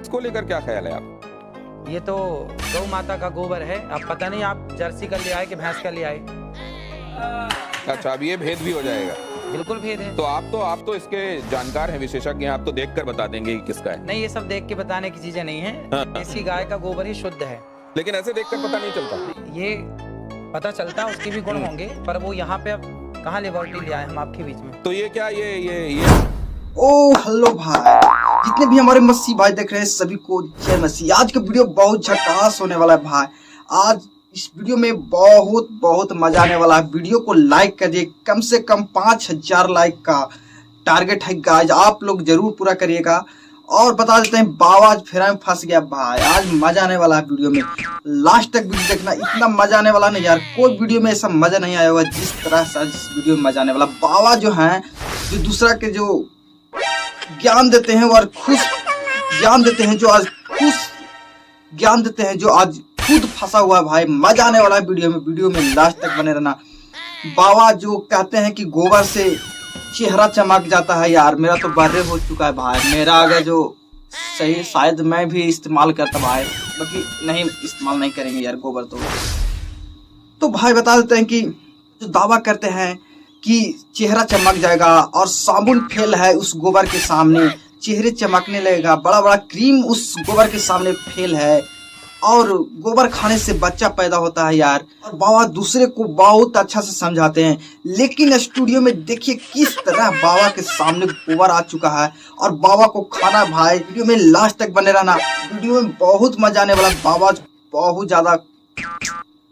इसको लेकर क्या ख्याल है आप? ये तो गौ माता का गोबर है। अब पता नहीं आप जर्सी का ले आए कि भैंस का ले आए। अच्छा, अब ये भेद भी हो जाएगा। बिल्कुल भेद है। तो आप तो इसके जानकार हैं, विशेषज्ञ हैं, आप तो देखकर बता देंगे कि किसका है। नहीं, ये सब देख के बताने की चीजें नहीं है। हाँ। देसी गाय का गोबर ही शुद्ध है। लेकिन ऐसे देखकर पता नहीं चलता। ये पता चलता उसके भी गुण होंगे, पर वो यहाँ पे अब कहाँ लिबर्टी ले आए हम आपके बीच में। तो ये क्या ये ओ हेलो भाई, जितने भी हमारे मसीह भाई देख रहे हैं सभी को जय मसीह। आज का वीडियो बहुत झकास होने वाला है भाई। आज इस वीडियो में बहुत मजा आने वाला है। वीडियो को लाइक करिए, कम से कम 5000 लाइक का टारगेट है गाइस, आप लोग जरूर पूरा करिएगा। और बता देते हैं बाबा आज फेरा में फंस गया भाई। आज मजा आने वाला है वीडियो में, लास्ट तक वीडियो देखना, इतना मजा आने वाला नहीं यार, कोई वीडियो में ऐसा मजा नहीं आया होगा जिस तरह से आज इस वीडियो में मजा आने वाला। बाबा जो है, जो दूसरा के जो ज्ञान देते हैं और खुश ज्ञान देते हैं, जो आज खुश ज्ञान देते हैं, जो आज खुद फंसा हुआ है भाई। मजा आने वाला है वीडियो में लास्ट तक बने रहना। बाबा जो कहते हैं कि गोबर से चेहरा चमक जाता है यार, मेरा तो बर्रे हो चुका है भाई। मेरा अगर जो सही शायद मैं भी इस्तेमाल करता भाई, बाकी नहीं इस्तेमाल नहीं करेंगे यार गोबर। तो भाई बता देते हैं कि जो दावा करते हैं कि चेहरा चमक जाएगा और साबुन फेल है उस गोबर के सामने, चेहरे चमकने लगेगा। बड़ा क्रीम उस गोबर के सामने फेल है और गोबर खाने से बच्चा पैदा होता है यार। और बाबा दूसरे को बहुत अच्छा से समझाते हैं, लेकिन स्टूडियो में देखिए किस तरह बाबा के सामने गोबर आ चुका है और बाबा को खाना भाई। वीडियो में लास्ट तक बने रहना, वीडियो में बहुत मजा आने वाला। बाबा बहुत ज्यादा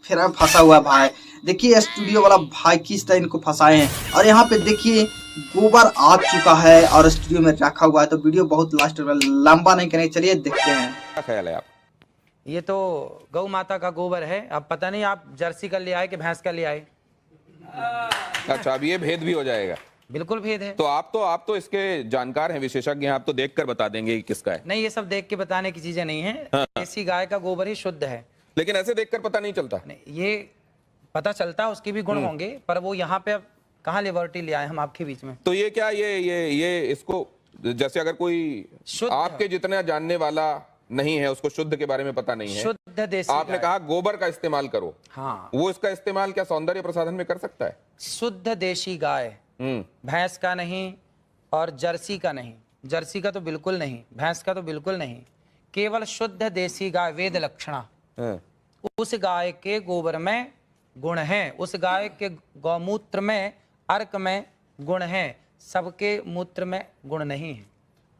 फेरा में फंसा हुआ है भाई। देखिए स्टूडियो वाला भाई किस तरह इनको फंसाए हैं। और यहाँ पे देखिए गोबर आ चुका है और स्टूडियो में रखा हुआ है। तो वीडियो बहुत लास्ट लंबा नहीं करेंगे, चलिए देखते हैं। क्या ख्याल है आप? ये तो गौ माता का गोबर है। अब पता नहीं आप जर्सी का ले आए कि भैंस का ले आए। अच्छा, अब ये भेद भी हो जाएगा। बिल्कुल भेद है। तो आप तो इसके जानकार हैं, विशेषज्ञ हैं, आप तो देखकर बता देंगे कि किसका है। नहीं, ये सब देख के बताने की चीजें नहीं है। हाँ। देसी गाय का गोबर ही शुद्ध है। लेकिन ऐसे देखकर पता नहीं चलता। नहीं, ये पता चलता उसके भी गुण होंगे, पर वो यहाँ पे अब कहाँ लिबर्टी ले आए हम आपके बीच में। तो ये क्या ये इसको, जैसे अगर कोई शुद्ध आपके जितना जानने वाला नहीं है, उसको शुद्ध के बारे में पता नहीं है, शुद्ध देसी आपने गाय। कहा गोबर का इस्तेमाल करो। हाँ, वो इसका इस्तेमाल क्या सौंदर्य प्रसाधन में कर सकता है? शुद्ध देसी गाय, भैंस का नहीं और जर्सी का नहीं। जर्सी का तो बिल्कुल नहीं, भैंस का तो बिल्कुल नहीं, केवल शुद्ध देसी गाय। वेद लक्षणा, उस गाय के गोबर में गुण हैं, उस गाय के गौमूत्र में अर्क में गुण हैं, सबके मूत्र में गुण नहीं है।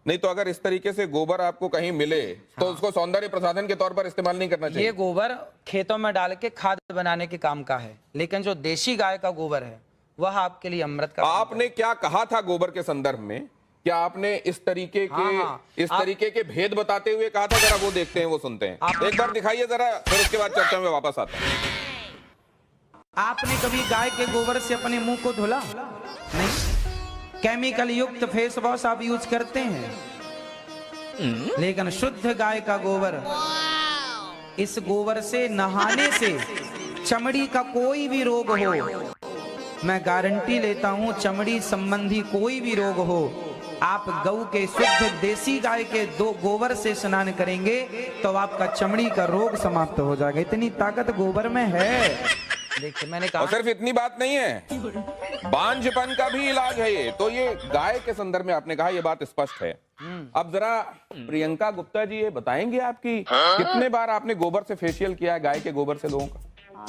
नहीं तो अगर इस तरीके से गोबर आपको कहीं मिले तो उसको सौंदर्य प्रसाधन के तौर पर इस्तेमाल नहीं करना चाहिए। ये गोबर खेतों में डाल के खाद बनाने के काम का है, लेकिन जो देसी गाय का गोबर है वह आपके लिए अमृत का। आपने क्या कहा था गोबर के संदर्भ में? क्या आपने इस तरीके के तरीके के भेद बताते हुए कहा था? जरा वो देखते हैं, वो सुनते हैं। एक बार दिखाइए जरा, फिर उसके बाद चर्चा में वापस आता है। आपने कभी गाय के गोबर से अपने मुंह को धुला? नहीं। केमिकल युक्त फेस वॉश आप यूज करते हैं, लेकिन शुद्ध गाय का गोबर, इस गोबर से नहाने से चमड़ी का कोई भी रोग हो, मैं गारंटी लेता हूं, चमड़ी संबंधी कोई भी रोग हो, आप गऊ के शुद्ध देसी गाय के गोबर से स्नान करेंगे तो आपका चमड़ी का रोग समाप्त हो जाएगा। इतनी ताकत गोबर में है। देखिए मैंने कहा, और सिर्फ इतनी बात नहीं है, बांझपन का भी इलाज है ये। तो ये गाय के संदर्भ में आपने कहा, ये बात स्पष्ट है। अब जरा प्रियंका गुप्ता जी ये बताएंगे आपकी कितने बार आपने गोबर से फेशियल किया है, गाय के गोबर से लोगों का?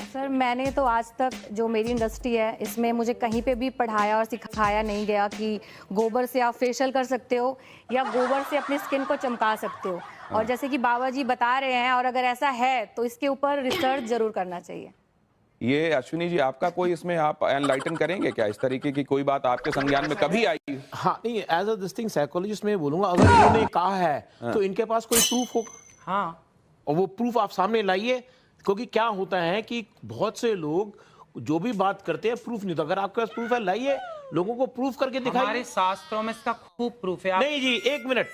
सर मैंने तो आज तक, जो मेरी इंडस्ट्री है इसमें मुझे कहीं पे भी पढ़ाया और सिखाया नहीं गया कि गोबर से आप फेशियल कर सकते हो या गोबर से अपनी स्किन को चमका सकते हो। और जैसे कि बाबा जी बता रहे हैं, और अगर ऐसा है तो इसके ऊपर रिसर्च जरूर करना चाहिए। ये अश्विनी जी, आपका कोई इसमें आप एनलाइटन करेंगे क्या? इस तरीके की कोई बात आपके संज्ञान में कभी आई? हाँ, नहीं, as a this thing psychologist मैं बोलूंगा, अगर इन्होंने कहा है तो इनके पास कोई प्रूफ होगा। हाँ, और वो प्रूफ आप सामने लाइए, क्योंकि क्या होता है कि बहुत से लोग जो भी बात करते हैं प्रूफ नहीं। तो अगर आपके पास प्रूफ है, लाइए, लोगों को प्रूफ करके दिखाइए। हमारे शास्त्रों में इसका खूब प्रूफ है। नहीं जी, एक मिनट,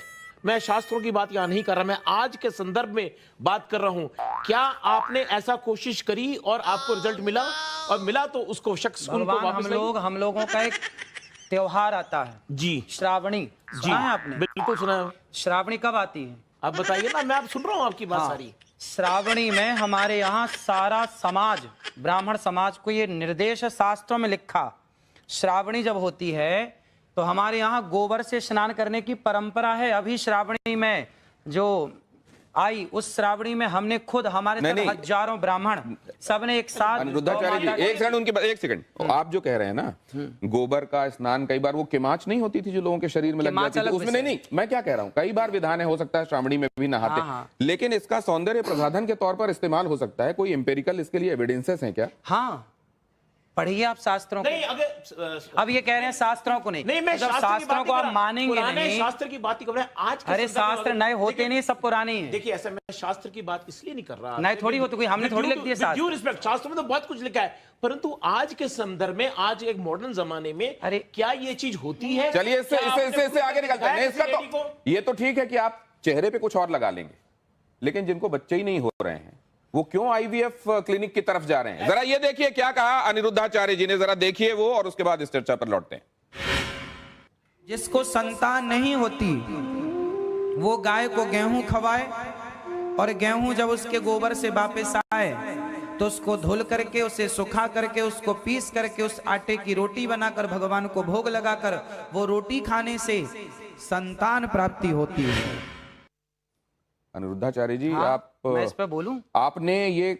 मैं शास्त्रों की बात यहाँ नहीं कर रहा, मैं आज के संदर्भ में बात कर रहा हूं। क्या आपने ऐसा कोशिश करी और आपको रिजल्ट मिला? और मिला तो उसको शख्स को वापस हम लोगों का एक त्योहार आता है जी, श्रावणी। जी, सुना है आपने? बिल्कुल सुना है। श्रावणी कब आती है? आप बताइए ना, मैं आप सुन रहा हूँ आपकी बात सारी। श्रावणी में हमारे यहाँ सारा समाज, ब्राह्मण समाज को ये निर्देश है, शास्त्रों में लिखा, श्रावणी जब होती है तो हमारे यहाँ गोबर से स्नान करने की परंपरा है। अभी श्रावणी में जो आई, उस श्रावणी में हमने खुद, हमारे साथ हजारों ब्राह्मण सबने एक साथ। अनिरुद्धाचार्य जी, एक सेकंड उनकी एक सेकंड, आप जो कह रहे हैं ना, गोबर का स्नान कई बार वो किमाच नहीं होती थी जो लोगों के शरीर में लग जाती थी, उसमें नहीं, मैं क्या कह रहा हूँ, कई बार विधान है, हो सकता है श्रावणी में भी नहाते, लेकिन इसका सौंदर्य प्रसाधन के तौर पर इस्तेमाल हो सकता है। कोई एम्पेरिकल इसके लिए एविडेंसेस हैं क्या? हाँ, पढ़िए आप शास्त्रों को। नहीं, अगर अब ये कह रहे हैं शास्त्रों को नहीं, मैं जब शास्त्रों को आप मानेंगे नहीं, शास्त्र की बात कर रहे हैं आज के अरे शास्त्र नए होते नहीं, सब पुराने हैं। देखिए, ऐसा मैं शास्त्र की बात इसलिए नहीं कर रहा, नए थोड़ी होते, कोई हमने थोड़ी लिख दिया शास्त्र। ड्यू रिस्पेक्ट, शास्त्र में तो बहुत कुछ लिखा है, परंतु आज के संदर्भ में, आज एक मॉडर्न जमाने में, अरे क्या ये चीज होती है? चलिए इससे आगे निकलते हैं। इसका तो ये तो ठीक है कि आप चेहरे पे कुछ और लगा लेंगे, लेकिन जिनको बच्चे ही नहीं हो रहे हैं वो क्यों आईवीएफ क्लिनिक की तरफ जा रहे हैं? जरा ये देखिए क्या कहा अनिरुद्धाचार्य जी ने, जरा देखिए वो, और उसके बाद इस चर्चा पर लौटते हैं। जिसको संतान नहीं होती वो गाय को गेहूं खवाए, और गेहूं जब उसके गोबर से वापस आए तो उसको धुल करके, उसे सुखा करके, उसको पीस करके, उस आटे की रोटी बनाकर भगवान को भोग लगाकर, वो रोटी खाने से संतान प्राप्ति होती है। अनिरुद्धाचार्य जी, हाँ, मैं इस पे बोलूं? आपने ये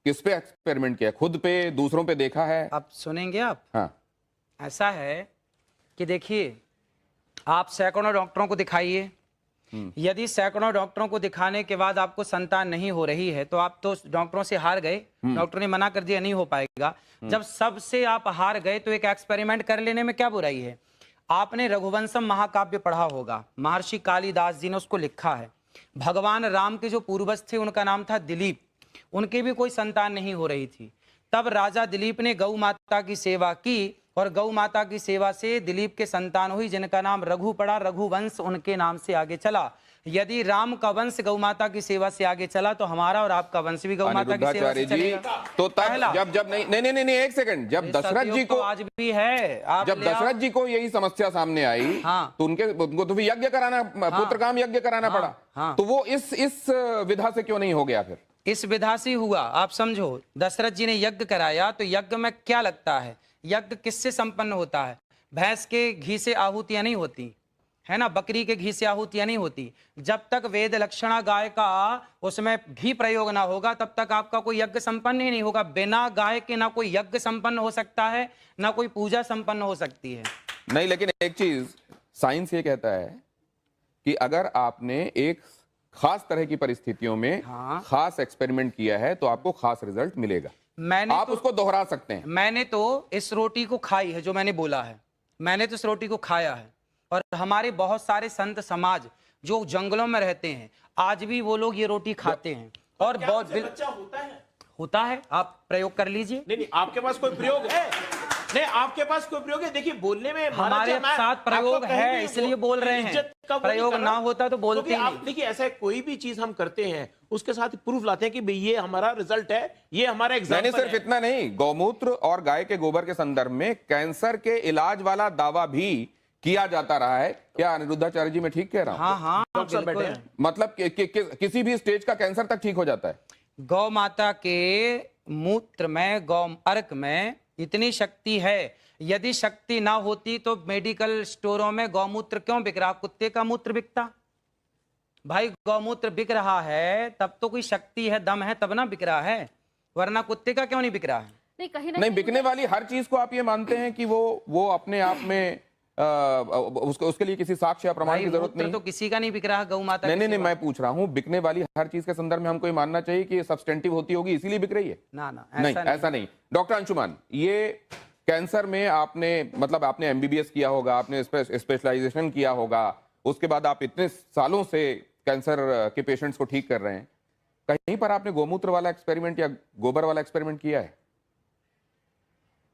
किस पे एक्सपेरिमेंट किया? खुद पे, दूसरों पे देखा है? आप सुनेंगे आप? हाँ। ऐसा है कि देखिए, आप सैकड़ों डॉक्टरों को दिखाइए, यदि सैकड़ों डॉक्टरों को दिखाने के बाद आपको संतान नहीं हो रही है तो आप तो डॉक्टरों से हार गए, डॉक्टर ने मना कर दिया नहीं हो पाएगा। जब सबसे आप हार गए तो एक एक्सपेरिमेंट कर लेने में क्या बुराई है? आपने रघुवंशम महाकाव्य पढ़ा होगा, महर्षि कालिदास जी ने उसको लिखा है। भगवान राम के जो पूर्वज थे उनका नाम था दिलीप, उनके भी कोई संतान नहीं हो रही थी। तब राजा दिलीप ने गौ माता की सेवा की, और गौ माता की सेवा से दिलीप के संतान हुई, जिनका नाम रघु पड़ा, रघुवंश उनके नाम से आगे चला। यदि राम का वंश गौ माता की सेवा से आगे चला तो हमारा और आपका वंश भी गौ माता की सेवा से चलेगा। तो तब जब नहीं एक सेकंड, जब दशरथ जी को, आज भी है, जब दशरथ जी को यही समस्या सामने आई, हाँ, तो उनको तो भी यज्ञ कराना, पुत्र काम यज्ञ कराना पड़ा, हाँ, तो वो इस विधा से क्यों नहीं हो गया? फिर इस विधा से हुआ। आप समझो, दशरथ जी ने यज्ञ कराया तो यज्ञ में क्या लगता है? यज्ञ किससे संपन्न होता है? भैंस के घी से आहुतियां नहीं होती है ना, बकरी के घी से आहुतियां नहीं होती। जब तक वेद लक्षणा गाय का उसमें घी प्रयोग ना होगा तब तक आपका कोई यज्ञ संपन्न ही नहीं होगा। बिना गाय के ना कोई यज्ञ संपन्न हो सकता है, ना कोई पूजा संपन्न हो सकती है। नहीं, लेकिन एक चीज साइंस ये कहता है कि अगर आपने एक खास तरह की परिस्थितियों में खास एक्सपेरिमेंट किया है तो आपको खास रिजल्ट मिलेगा। आप उसको दोहरा सकते हैं। मैंने तो इस रोटी को खाई है, जो मैंने बोला है, मैंने तो इस रोटी को खाया है। और हमारे बहुत सारे संत समाज जो जंगलों में रहते हैं आज भी वो लोग ये रोटी खाते हैं। और बहुत बच्चा होता है, आप प्रयोग कर लीजिए। नहीं, आपके पास कोई प्रयोग है? नहीं, आपके पास कोई प्रयोग है? देखिए, बोलने में हमारे साथ प्रयोग है इसलिए बोल रहे हैं, प्रयोग ना होता तो बोलते नहीं। देखिए, ऐसा कोई भी चीज हम करते हैं उसके साथ प्रूफ लाते हैं कि भाई ये हमारा रिजल्ट है, ये हमारा एग्जाम्पल है। सिर्फ इतना नहीं, गौमूत्र और गाय के गोबर के संदर्भ में कैंसर के इलाज वाला दावा भी किया जाता रहा है। क्या अनिरुद्धाचार्य जी मैं ठीक कह रहा हूँ? हाँ हाँ, डॉक्टर बैठे हैं। मतलब किसी भी स्टेज का कैंसर तक ठीक हो जाता है। गौ माता के मूत्र में, गौ अर्क में इतनी शक्ति है, यदि शक्ति ना होती तो मेडिकल स्टोरों में गौमूत्र क्यों बिक रहा? कुत्ते का मूत्र बिकता भाई। गौमूत्र बिक रहा है तब तो कोई शक्ति है, दम है, तब ना बिक रहा है, वरना कुत्ते का क्यों नहीं बिक रहा है? नहीं, बिकने वाली हर चीज को आप ये मानते हैं कि वो अपने आप में उसके लिए किसी साक्ष्य या प्रमाण की जरूरत नहीं? तो किसी का नहीं बिक रहा गौ माता। नहीं, मैं पूछ रहा हूँ, बिकने वाली हर चीज के संदर्भ में हमको ये मानना चाहिए कि ये सब्सटेंटिव होती होगी इसीलिए बिक रही है? ना, ऐसा नहीं। डॉक्टर अंशुमान, ये कैंसर में आपने एमबीबीएस किया होगा, आपने स्पेशलाइजेशन किया होगा, उसके बाद आप इतने सालों से कैंसर के पेशेंट्स को ठीक कर रहे हैं, कहीं पर आपने गोमूत्र वाला एक्सपेरिमेंट या गोबर वाला एक्सपेरिमेंट किया है?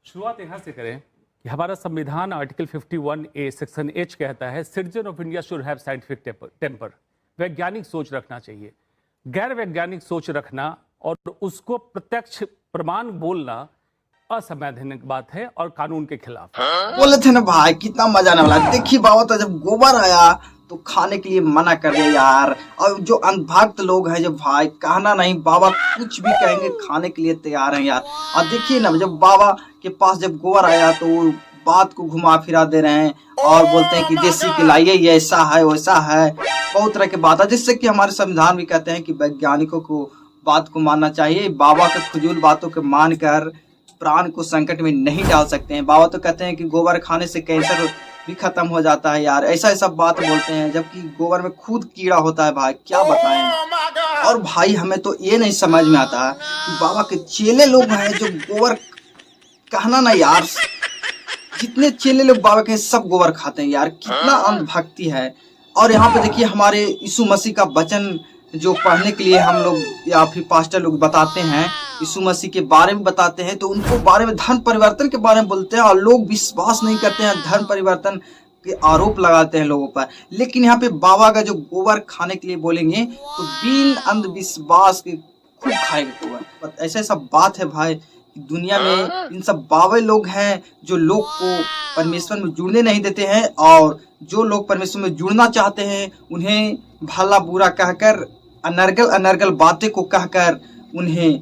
शुरुआत यहां से करें कि हमारा संविधान आर्टिकल 51A सेक्शन H कहता है, citizen of India should have scientific temper. वैज्ञानिक सोच रखना चाहिए। गैर वैज्ञानिक सोच रखना और उसको प्रत्यक्ष प्रमाण बोलना असंवैधानिक बात है और कानून के खिलाफ। बोले थे ना भाई, कितना मजा आने वाला। देखिए बाबा, तो जब गोबर आया तो खाने के लिए मना कर दिया यार। और जो अंधभक्त लोग हैं, जब भाई कहना नहीं, बाबा कुछ भी कहेंगे खाने के लिए तैयार हैं यार। और देखिए ना, जब बाबा के पास जब गोबर आया तो वो बात को घुमा फिरा दे रहे हैं और बोलते हैं कि देसी खिलाइए, ये ऐसा है वैसा है, बहुत तरह की बात है, जिससे कि हमारे संविधान भी कहते हैं कि वैज्ञानिकों को बात को मानना चाहिए। बाबा के फजूल बातों को मानकर प्राण को संकट में नहीं डाल सकते हैं। बाबा तो कहते हैं कि गोबर खाने से कैंसर भी खत्म हो जाता है यार, ऐसा ऐसा बात बोलते हैं, जबकि गोबर में खुद कीड़ा होता है भाई, क्या बताएं। और भाई हमें तो ये नहीं समझ में आता है कि बाबा के चेले लोग हैं जो गोबर, कहना ना यार, जितने चेले लोग बाबा के सब गोबर खाते हैं यार, कितना अंधभक्ति है। और यहाँ पे देखिए हमारे यीशु मसीह का वचन जो पढ़ने के लिए हम लोग या फिर पास्टर लोग बताते हैं, यीशु मसीह के बारे में बताते हैं, तो उनको बारे में धर्म परिवर्तन के बारे में बोलते हैं और लोग विश्वास नहीं करते हैं, धर्म परिवर्तन के आरोप लगाते हैं लोगों पर। लेकिन यहाँ पे बाबा का जो गोबर खाने के लिए बोलेंगे तो बिन अंधविश्वास के खूब खाएंगे गोबर। ऐसा ऐसा बात है भाई, दुनिया में इन सब बाबा लोग हैं जो लोग को परमेश्वर में जुड़ने नहीं देते हैं, और जो लोग परमेश्वर में जुड़ना चाहते हैं उन्हें भला बुरा कहकर, अनर्गल अनर्गल बातें को कहकर उन्हें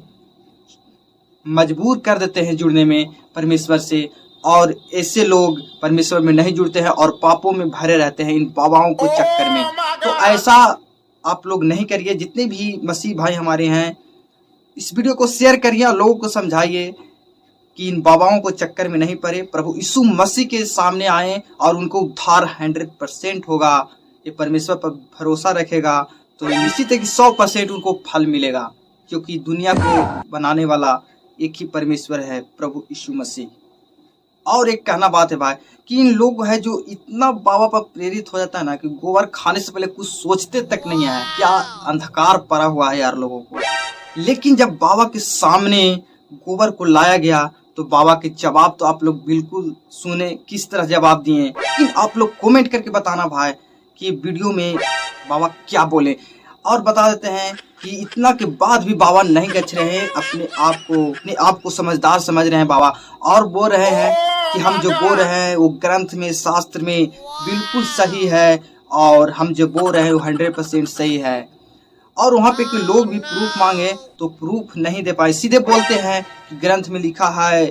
मजबूर कर देते हैं जुड़ने में परमेश्वर से। और ऐसे लोग परमेश्वर में नहीं जुड़ते हैं और पापों में भरे रहते हैं इन बाबाओं को चक्कर में। तो ऐसा आप लोग नहीं करिए। जितने भी मसीह भाई हमारे हैं, इस वीडियो को शेयर करिए और लोगों को समझाइए कि इन बाबाओं को चक्कर में नहीं पड़े, प्रभु यीशु मसीह के सामने आए और उनको उद्धार 100% होगा। ये परमेश्वर पर भरोसा रखेगा तो निश्चित है कि 100% उनको फल मिलेगा, क्योंकि दुनिया को बनाने वाला एक ही परमेश्वर है, प्रभु यीशु मसीह। और एक कहना बात है भाई कि इन लोग है जो इतना बाबा पर प्रेरित हो जाता है ना कि गोबर खाने से पहले कुछ सोचते तक नहीं है। क्या अंधकार पड़ा हुआ है यार लोगों को। लेकिन जब बाबा के सामने गोबर को लाया गया तो बाबा के जवाब तो आप लोग बिल्कुल सुने, किस तरह जवाब दिए। लेकिन आप लोग कमेंट करके बताना भाई कि वीडियो में बाबा क्या बोले। और बता देते हैं कि इतना के बाद भी बाबा नहीं गच रहे हैं, अपने आप को समझदार समझ रहे हैं बाबा, और बोल रहे हैं कि हम जो बोल रहे हैं वो ग्रंथ में, शास्त्र में बिल्कुल सही है, और हम जो बोल रहे हैं वो 100% सही है। और वहाँ पे कोई लोग भी प्रूफ मांगे तो प्रूफ नहीं दे पाए, सीधे बोलते हैं कि ग्रंथ में लिखा है,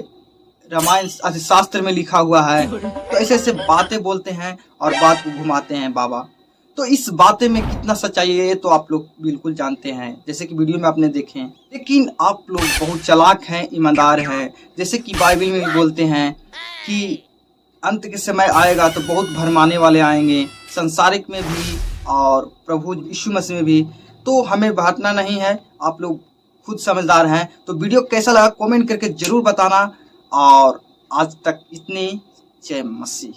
रामायण शास्त्र में लिखा हुआ है। तो ऐसे ऐसे बातें बोलते हैं और बात को घुमाते हैं बाबा। तो इस बातें में कितना सच्चाई है तो आप लोग बिल्कुल जानते हैं, जैसे कि वीडियो में आपने देखे। लेकिन आप लोग बहुत चालाक हैं, ईमानदार हैं। जैसे कि बाइबल में भी बोलते हैं कि अंत के समय आएगा तो बहुत भरमाने वाले आएंगे, संसारिक में भी और प्रभु यीशु मसीह में भी। तो हमें बांटना नहीं है, आप लोग खुद समझदार हैं। तो वीडियो कैसा लगा कमेंट करके जरूर बताना। और आज तक इतनी, जय मसीह।